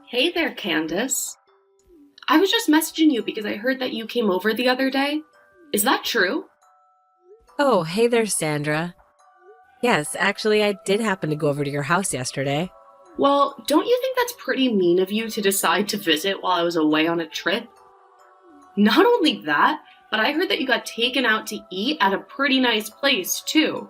Hey there, Candace. I was just messaging you because I heard that you came over the other day. Is that true? Oh, hey there, Sandra. Yes, actually, I did happen to go over to your house yesterday. Well, don't you think that's pretty mean of you to decide to visit while I was away on a trip? Not only that, but I heard that you got taken out to eat at a pretty nice place, too.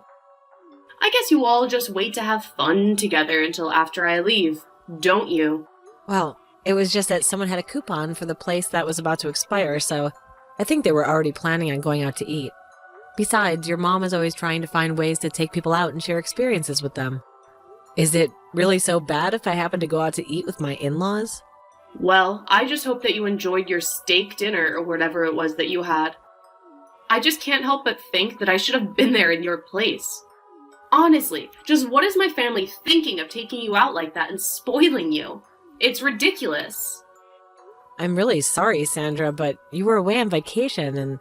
I guess you all just wait to have fun together until after I leave, don't you? Well, it was just that someone had a coupon for the place that was about to expire, so I think they were already planning on going out to eat. Besides, your mom is always trying to find ways to take people out and share experiences with them. Is it really so bad if I happen to go out to eat with my in-laws? Well, I just hope that you enjoyed your steak dinner or whatever it was that you had. I just can't help but think that I should have been there in your place. Honestly, just what is my family thinking of taking you out like that and spoiling you? It's ridiculous. I'm really sorry, Sandra, but you were away on vacation, and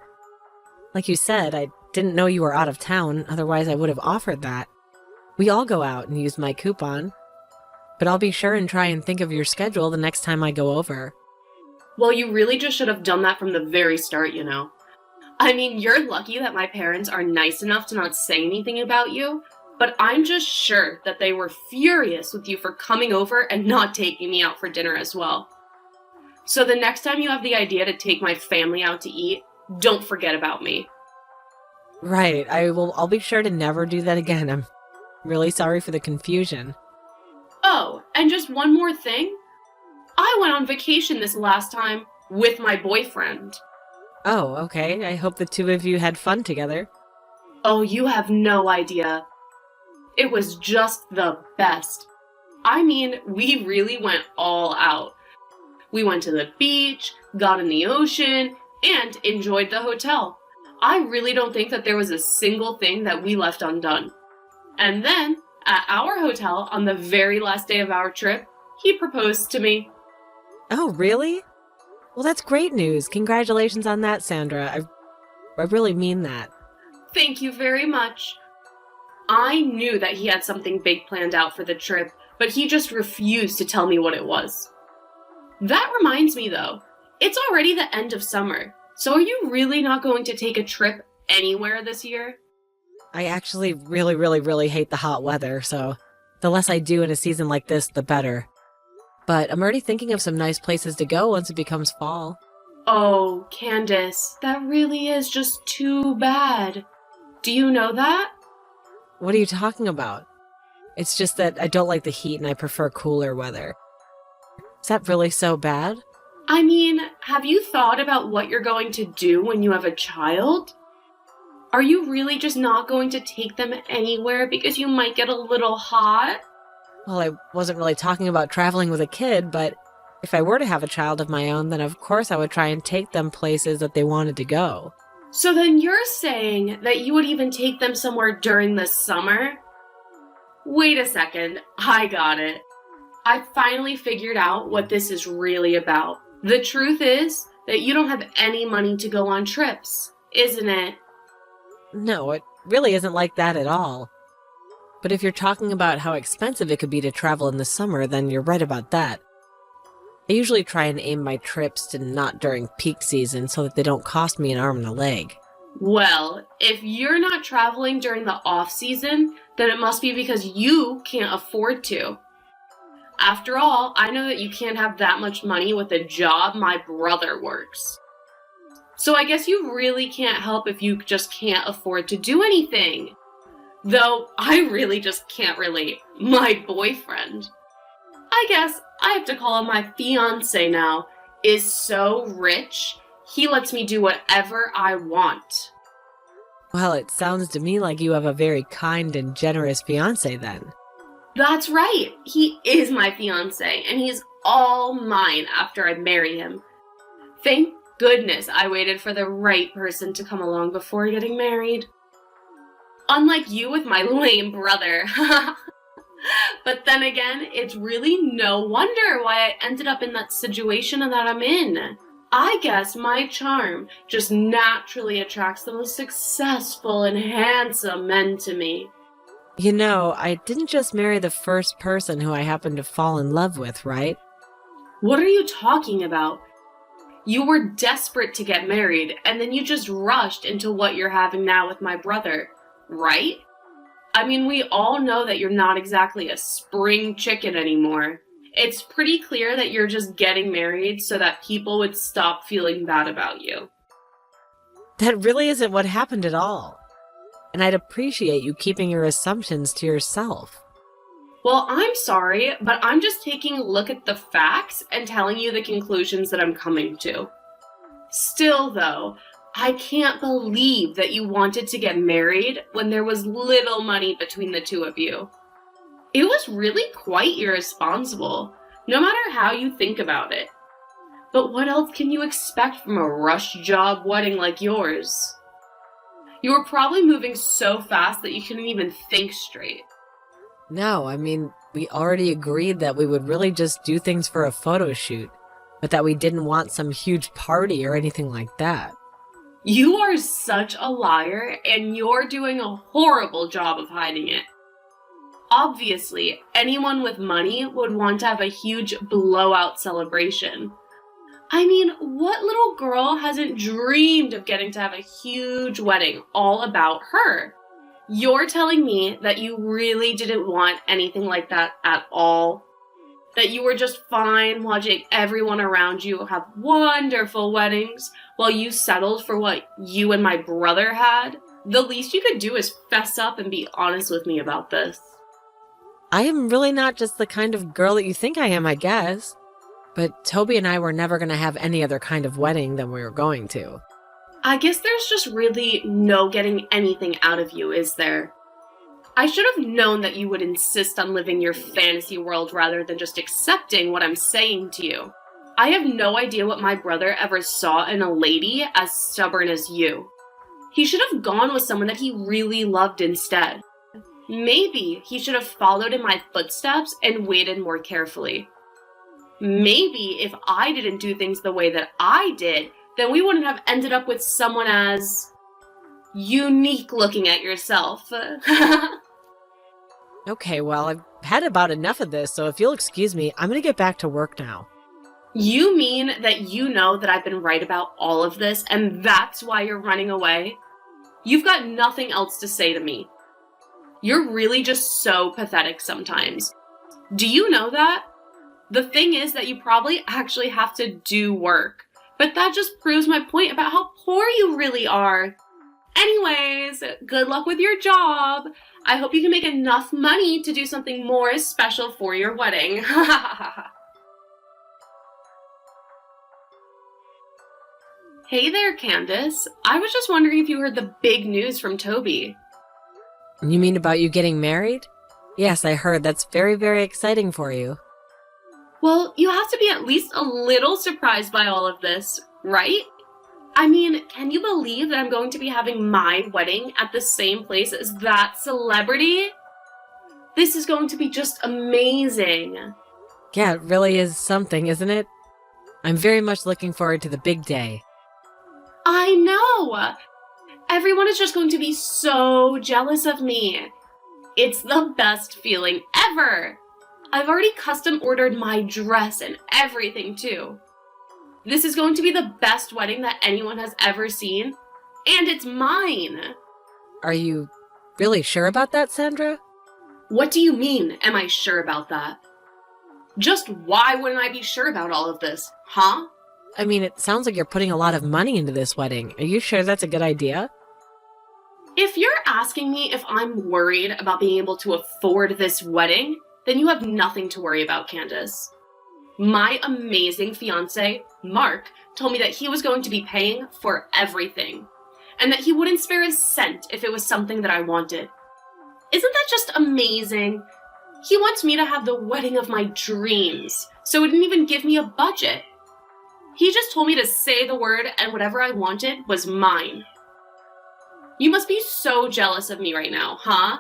like you said, I didn't know you were out of town, otherwise I would have offered that. We all go out and use my coupon, but I'll be sure and try and think of your schedule the next time I go over. Well, you really just should have done that from the very start, you know. I mean, you're lucky that my parents are nice enough to not say anything about you, but I'm just sure that they were furious with you for coming over and not taking me out for dinner as well. So the next time you have the idea to take my family out to eat, don't forget about me. Right, I'll be sure to never do that again. I'm really sorry for the confusion. Oh, and just one more thing. I went on vacation this last time with my boyfriend. Oh, okay. I hope the two of you had fun together. Oh, you have no idea. It was just the best. I mean, we really went all out. We went to the beach, got in the ocean, and enjoyed the hotel. I really don't think that there was a single thing that we left undone. And then, at our hotel, on the very last day of our trip, he proposed to me. Oh, really? Well, that's great news. Congratulations on that, Sandra. I really mean that. Thank you very much. I knew that he had something big planned out for the trip, but he just refused to tell me what it was. That reminds me though, it's already the end of summer, so are you really not going to take a trip anywhere this year? I actually really hate the hot weather, so the less I do in a season like this, the better. But I'm already thinking of some nice places to go once it becomes fall. Oh, Candace, that really is just too bad. Do you know that? What are you talking about? It's just that I don't like the heat and I prefer cooler weather. Is that really so bad? I mean, have you thought about what you're going to do when you have a child? Are you really just not going to take them anywhere because you might get a little hot? Well, I wasn't really talking about traveling with a kid, but if I were to have a child of my own, then of course I would try and take them places that they wanted to go. So then you're saying that you would even take them somewhere during the summer? Wait a second, I got it. I finally figured out what this is really about. The truth is that you don't have any money to go on trips, isn't it? No, it really isn't like that at all. But if you're talking about how expensive it could be to travel in the summer, then you're right about that. I usually try and aim my trips to not during peak season so that they don't cost me an arm and a leg. Well, if you're not traveling during the off season, then it must be because you can't afford to. After all, I know that you can't have that much money with a job my brother works. So I guess you really can't help if you just can't afford to do anything. Though I really just can't relate. My boyfriend, I guess I have to call him my fiance now, is so rich, he lets me do whatever I want. Well, it sounds to me like you have a very kind and generous fiancé then. That's right, he is my fiancé, and he's all mine after I marry him. Thank goodness I waited for the right person to come along before getting married. Unlike you with my lame brother. But then again, it's really no wonder why I ended up in that situation that I'm in. I guess my charm just naturally attracts the most successful and handsome men to me. You know, I didn't just marry the first person who I happened to fall in love with, right? What are you talking about? You were desperate to get married, and then you just rushed into what you're having now with my brother, right? I mean, we all know that you're not exactly a spring chicken anymore. It's pretty clear that you're just getting married so that people would stop feeling bad about you. That really isn't what happened at all. And I'd appreciate you keeping your assumptions to yourself. Well, I'm sorry, but I'm just taking a look at the facts and telling you the conclusions that I'm coming to. Still, though, I can't believe that you wanted to get married when there was little money between the two of you. It was really quite irresponsible, no matter how you think about it. But what else can you expect from a rush job wedding like yours? You were probably moving so fast that you couldn't even think straight. No, I mean, we already agreed that we would really just do things for a photo shoot, but that we didn't want some huge party or anything like that. You are such a liar, and you're doing a horrible job of hiding it. Obviously, anyone with money would want to have a huge blowout celebration. I mean, what little girl hasn't dreamed of getting to have a huge wedding all about her? You're telling me that you really didn't want anything like that at all? That you were just fine watching everyone around you have wonderful weddings while you settled for what you and my brother had? The least you could do is fess up and be honest with me about this. I am really not just the kind of girl that you think I am, I guess. But Toby and I were never going to have any other kind of wedding than we were going to. I guess there's just really no getting anything out of you, is there? I should have known that you would insist on living your fantasy world rather than just accepting what I'm saying to you. I have no idea what my brother ever saw in a lady as stubborn as you. He should have gone with someone that he really loved instead. Maybe he should have followed in my footsteps and waited more carefully. Maybe if I didn't do things the way that I did, then we wouldn't have ended up with someone as unique looking at yourself. Okay, well, I've had about enough of this, so if you'll excuse me, I'm going to get back to work now. You mean that you know that I've been right about all of this, and that's why you're running away? You've got nothing else to say to me. You're really just so pathetic sometimes. Do you know that? The thing is that you probably actually have to do work. But that just proves my point about how poor you really are. Anyways, good luck with your job. I hope you can make enough money to do something more special for your wedding. Hey there, Candace. I was just wondering if you heard the big news from Toby. You mean about you getting married? Yes, I heard. That's very, very exciting for you. Well, you have to be at least a little surprised by all of this, right? I mean, can you believe that I'm going to be having my wedding at the same place as that celebrity? This is going to be just amazing. Yeah, it really is something, isn't it? I'm very much looking forward to the big day. I know! Everyone is just going to be so jealous of me. It's the best feeling ever! I've already custom ordered my dress and everything too. This is going to be the best wedding that anyone has ever seen, and it's mine. Are you really sure about that, Sandra? What do you mean, am I sure about that? Just why wouldn't I be sure about all of this, huh? I mean, it sounds like you're putting a lot of money into this wedding. Are you sure that's a good idea? If you're asking me if I'm worried about being able to afford this wedding, then you have nothing to worry about, Candace. My amazing fiancé, Mark, told me that he was going to be paying for everything, and that he wouldn't spare a cent if it was something that I wanted. Isn't that just amazing? He wants me to have the wedding of my dreams, so he didn't even give me a budget. He just told me to say the word and whatever I wanted was mine. You must be so jealous of me right now, huh?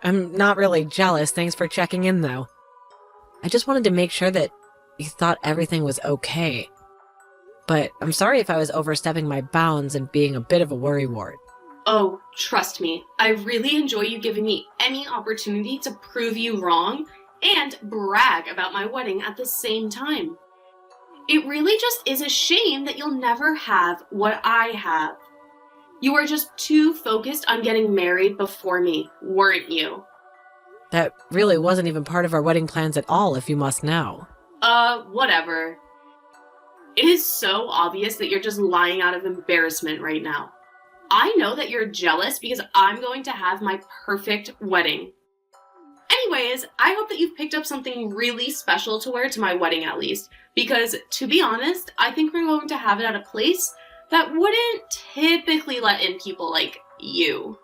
I'm not really jealous. Thanks for checking in, though. I just wanted to make sure that you thought everything was okay. But I'm sorry if I was overstepping my bounds and being a bit of a worrywart. Oh, trust me, I really enjoy you giving me any opportunity to prove you wrong, and brag about my wedding at the same time. It really just is a shame that you'll never have what I have. You were just too focused on getting married before me, weren't you? That really wasn't even part of our wedding plans at all, if you must know. Whatever. It is so obvious that you're just lying out of embarrassment right now. I know that you're jealous because I'm going to have my perfect wedding. Anyways, I hope that you've picked up something really special to wear to my wedding at least, because to be honest, I think we're going to have it at a place that wouldn't typically let in people like you.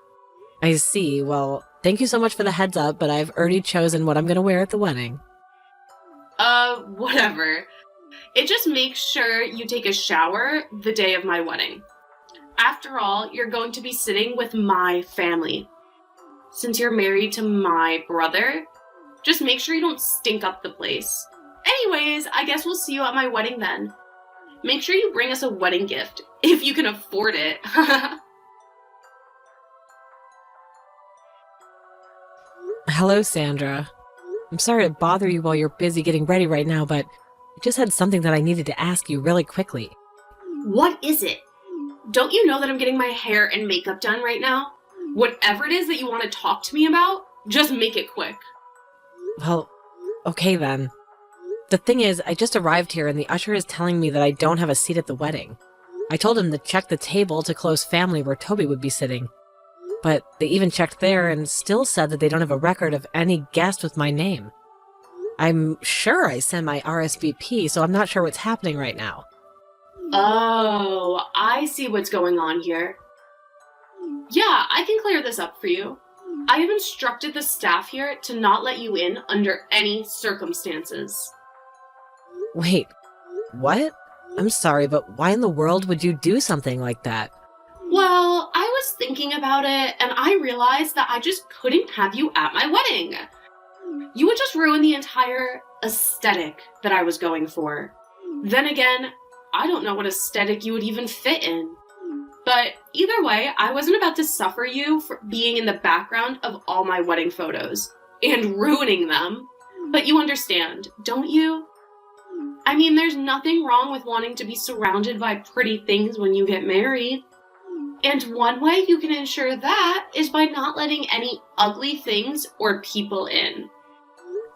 I see. Well, thank you so much for the heads up, but I've already chosen what I'm going to wear at the wedding. Whatever. It just makes sure you take a shower the day of my wedding. After all, you're going to be sitting with my family. Since you're married to my brother, just make sure you don't stink up the place. Anyways, I guess we'll see you at my wedding then. Make sure you bring us a wedding gift, if you can afford it. Hello, Sandra. I'm sorry to bother you while you're busy getting ready right now, but I just had something that I needed to ask you really quickly. What is it? Don't you know that I'm getting my hair and makeup done right now? Whatever it is that you want to talk to me about, just make it quick. Well, okay then. The thing is, I just arrived here and the usher is telling me that I don't have a seat at the wedding. I told him to check the table to close family where Toby would be sitting. But they even checked there and still said that they don't have a record of any guest with my name. I'm sure I sent my RSVP, so I'm not sure what's happening right now. Oh, I see what's going on here. Yeah, I can clear this up for you. I have instructed the staff here to not let you in under any circumstances. Wait, what? I'm sorry, but why in the world would you do something like that? Well, I was thinking about it, and I realized that I just couldn't have you at my wedding. You would just ruin the entire aesthetic that I was going for. Then again, I don't know what aesthetic you would even fit in. But either way, I wasn't about to suffer you for being in the background of all my wedding photos and ruining them. But you understand, don't you? I mean, there's nothing wrong with wanting to be surrounded by pretty things when you get married. And one way you can ensure that is by not letting any ugly things or people in.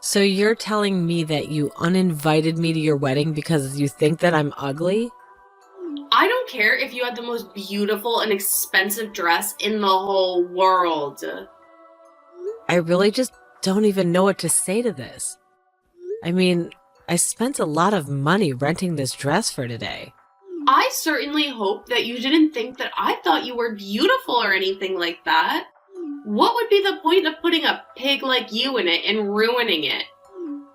So you're telling me that you uninvited me to your wedding because you think that I'm ugly? I don't care if you had the most beautiful and expensive dress in the whole world. I really just don't even know what to say to this. I mean, I spent a lot of money renting this dress for today. I certainly hope that you didn't think that I thought you were beautiful or anything like that. What would be the point of putting a pig like you in it and ruining it?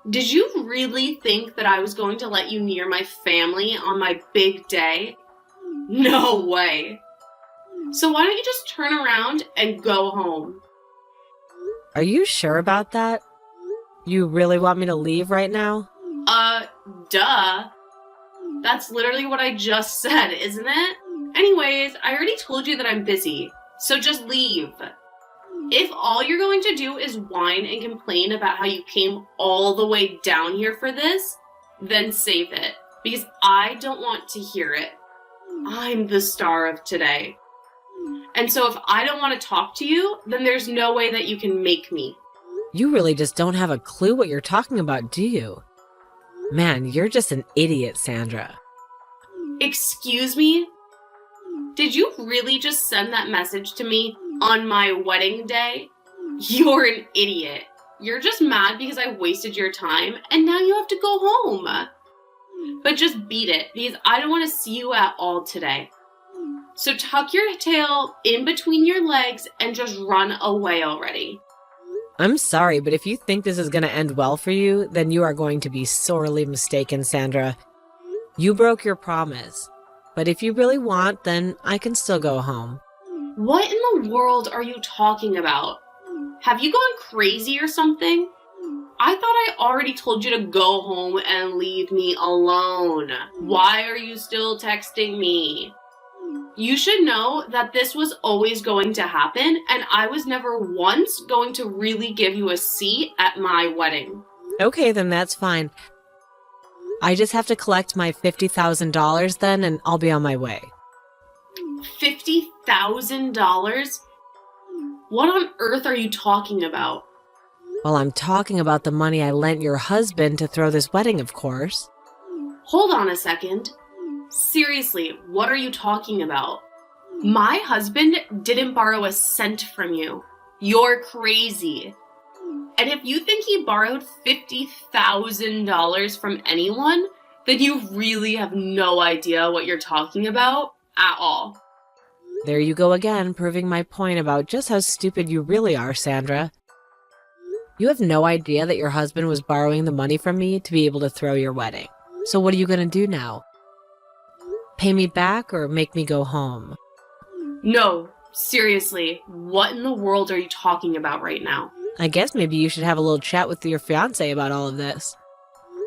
Did you really think that I was going to let you near my family on my big day? No way. So why don't you just turn around and go home? Are you sure about that? You really want me to leave right now? Duh. That's literally what I just said, isn't it? Anyways, I already told you that I'm busy, so just leave. If all you're going to do is whine and complain about how you came all the way down here for this, then save it, because I don't want to hear it. I'm the star of today. And so if I don't want to talk to you, then there's no way that you can make me. You really just don't have a clue what you're talking about, do you? Man, you're just an idiot, Sandra. Excuse me? Did you really just send that message to me on my wedding day? You're an idiot. You're just mad because I wasted your time and now you have to go home. But just beat it because I don't want to see you at all today. So tuck your tail in between your legs and just run away already. I'm sorry, but if you think this is going to end well for you, then you are going to be sorely mistaken, Sandra. You broke your promise. But if you really want, then I can still go home. What in the world are you talking about? Have you gone crazy or something? I thought I already told you to go home and leave me alone. Why are you still texting me? You should know that this was always going to happen, and I was never once going to really give you a seat at my wedding. Okay, then that's fine. I just have to collect my $50,000 then, and I'll be on my way. $50,000? What on earth are you talking about? Well, I'm talking about the money I lent your husband to throw this wedding, of course. Hold on a second. Seriously, what are you talking about? My husband didn't borrow a cent from you. You're crazy. And if you think he borrowed $50,000 from anyone, then you really have no idea what you're talking about at all. There you go again, proving my point about just how stupid you really are, Sandra. You have no idea that your husband was borrowing the money from me to be able to throw your wedding. So what are you going to do now? Pay me back or make me go home? No, seriously, what in the world are you talking about right now? I guess maybe you should have a little chat with your fiancé about all of this.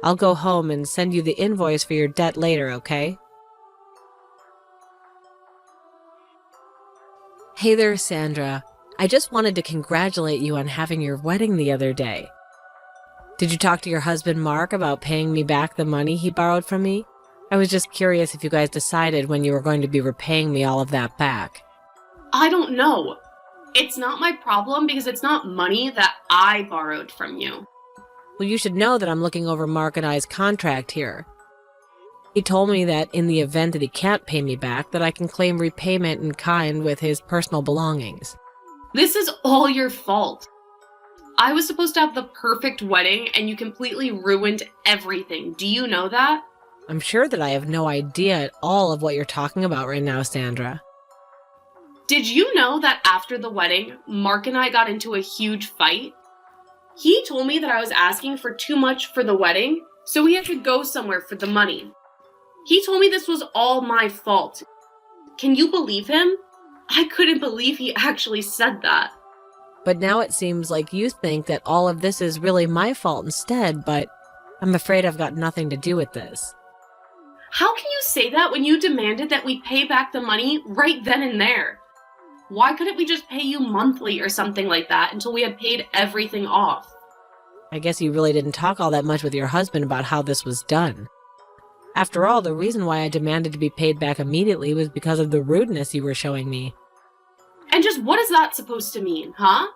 I'll go home and send you the invoice for your debt later, okay? Hey there, Sandra. I just wanted to congratulate you on having your wedding the other day. Did you talk to your husband, Mark, about paying me back the money he borrowed from me? I was just curious if you guys decided when you were going to be repaying me all of that back. I don't know. It's not my problem because it's not money that I borrowed from you. Well, you should know that I'm looking over Mark and I's contract here. He told me that in the event that he can't pay me back, that I can claim repayment in kind with his personal belongings. This is all your fault. I was supposed to have the perfect wedding and you completely ruined everything. Do you know that? I'm sure that I have no idea at all of what you're talking about right now, Sandra. Did you know that after the wedding, Mark and I got into a huge fight? He told me that I was asking for too much for the wedding, so we had to go somewhere for the money. He told me this was all my fault. Can you believe him? I couldn't believe he actually said that. But now it seems like you think that all of this is really my fault instead, but I'm afraid I've got nothing to do with this. How can you say that when you demanded that we pay back the money right then and there? Why couldn't we just pay you monthly or something like that until we had paid everything off? I guess you really didn't talk all that much with your husband about how this was done. After all, the reason why I demanded to be paid back immediately was because of the rudeness you were showing me. And just what is that supposed to mean, huh?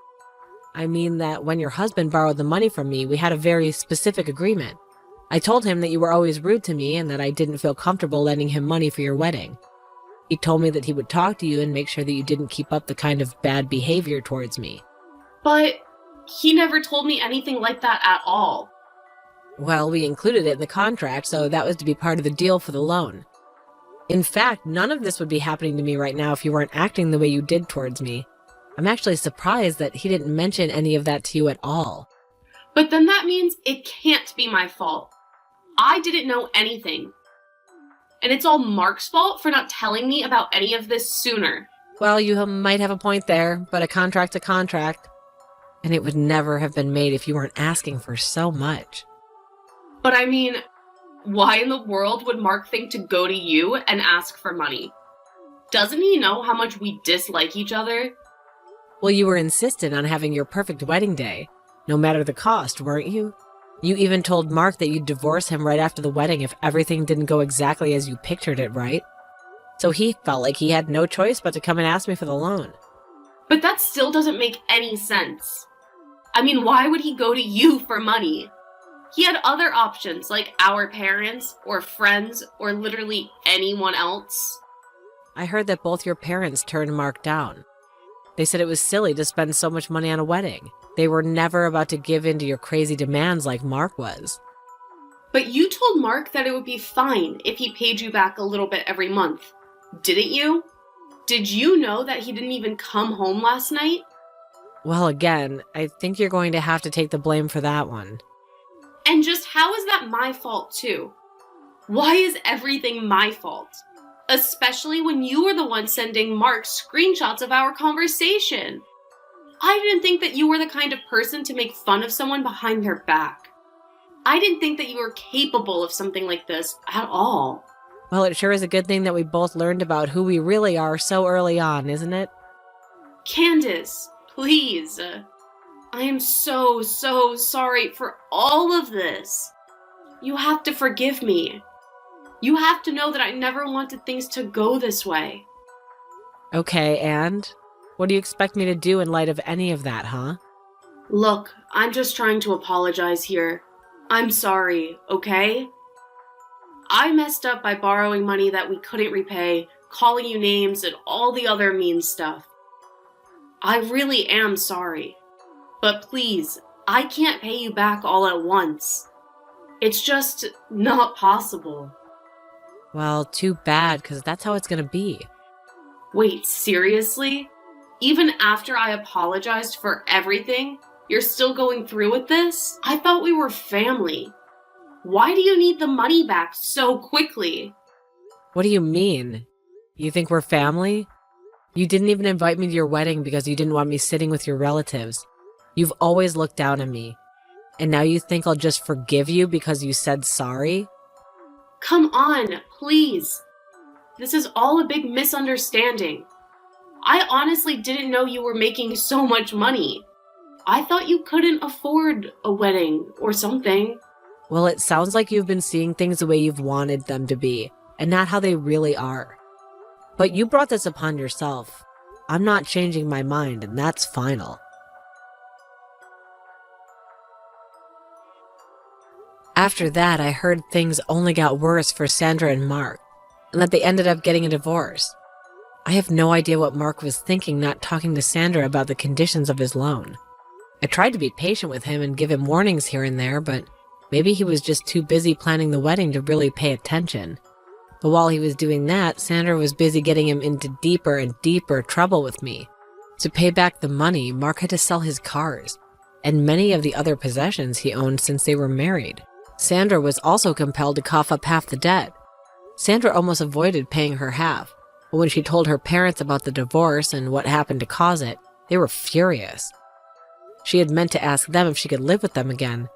I mean that when your husband borrowed the money from me, we had a very specific agreement. I told him that you were always rude to me and that I didn't feel comfortable lending him money for your wedding. He told me that he would talk to you and make sure that you didn't keep up the kind of bad behavior towards me. But he never told me anything like that at all. Well, we included it in the contract, so that was to be part of the deal for the loan. In fact, none of this would be happening to me right now if you weren't acting the way you did towards me. I'm actually surprised that he didn't mention any of that to you at all. But then that means it can't be my fault. I didn't know anything. And it's all Mark's fault for not telling me about any of this sooner. Well, you might have a point there, but a contract's a contract. And it would never have been made if you weren't asking for so much. But I mean, why in the world would Mark think to go to you and ask for money? Doesn't he know how much we dislike each other? Well, you were insistent on having your perfect wedding day, no matter the cost, weren't you? You even told Mark that you'd divorce him right after the wedding if everything didn't go exactly as you pictured it, right? So he felt like he had no choice but to come and ask me for the loan. But that still doesn't make any sense. I mean, why would he go to you for money? He had other options, like our parents, or friends, or literally anyone else. I heard that both your parents turned Mark down. They said it was silly to spend so much money on a wedding. They were never about to give in to your crazy demands like Mark was. But you told Mark that it would be fine if he paid you back a little bit every month, didn't you? Did you know that he didn't even come home last night? Well, again, I think you're going to have to take the blame for that one. And just how is that my fault too? Why is everything my fault? Especially when you were the one sending Mark screenshots of our conversation. I didn't think that you were the kind of person to make fun of someone behind their back. I didn't think that you were capable of something like this at all. Well, it sure is a good thing that we both learned about who we really are so early on, isn't it? Candace, please. I am so, so sorry for all of this. You have to forgive me. You have to know that I never wanted things to go this way. Okay, and? What do you expect me to do in light of any of that, huh? Look, I'm just trying to apologize here. I'm sorry, okay? I messed up by borrowing money that we couldn't repay, calling you names, and all the other mean stuff. I really am sorry. But please, I can't pay you back all at once. It's just not possible. Well, too bad, because that's how it's gonna be. Wait, seriously? Even after I apologized for everything, you're still going through with this? I thought we were family. Why do you need the money back so quickly? What do you mean? You think we're family? You didn't even invite me to your wedding because you didn't want me sitting with your relatives. You've always looked down on me. And now you think I'll just forgive you because you said sorry? Come on, please. This is all a big misunderstanding. I honestly didn't know you were making so much money. I thought you couldn't afford a wedding or something. Well, it sounds like you've been seeing things the way you've wanted them to be, and not how they really are. But you brought this upon yourself. I'm not changing my mind, and that's final. After that, I heard things only got worse for Sandra and Mark, and that they ended up getting a divorce. I have no idea what Mark was thinking not talking to Sandra about the conditions of his loan. I tried to be patient with him and give him warnings here and there, but maybe he was just too busy planning the wedding to really pay attention. But while he was doing that, Sandra was busy getting him into deeper and deeper trouble with me. To pay back the money, Mark had to sell his cars, and many of the other possessions he owned since they were married. Sandra was also compelled to cough up half the debt. Sandra almost avoided paying her half, but when she told her parents about the divorce and what happened to cause it, they were furious. She had meant to ask them if she could live with them again,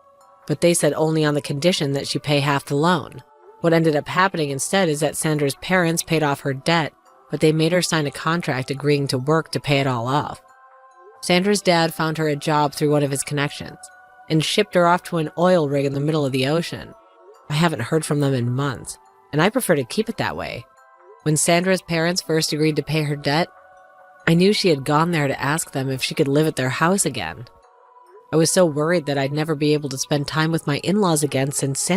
but they said only on the condition that she pay half the loan. What ended up happening instead is that Sandra's parents paid off her debt, but they made her sign a contract agreeing to work to pay it all off. Sandra's dad found her a job through one of his connections and shipped her off to an oil rig in the middle of the ocean. I haven't heard from them in months, and I prefer to keep it that way. When Sandra's parents first agreed to pay her debt, I knew she had gone there to ask them if she could live at their house again. I was so worried that I'd never be able to spend time with my in-laws again since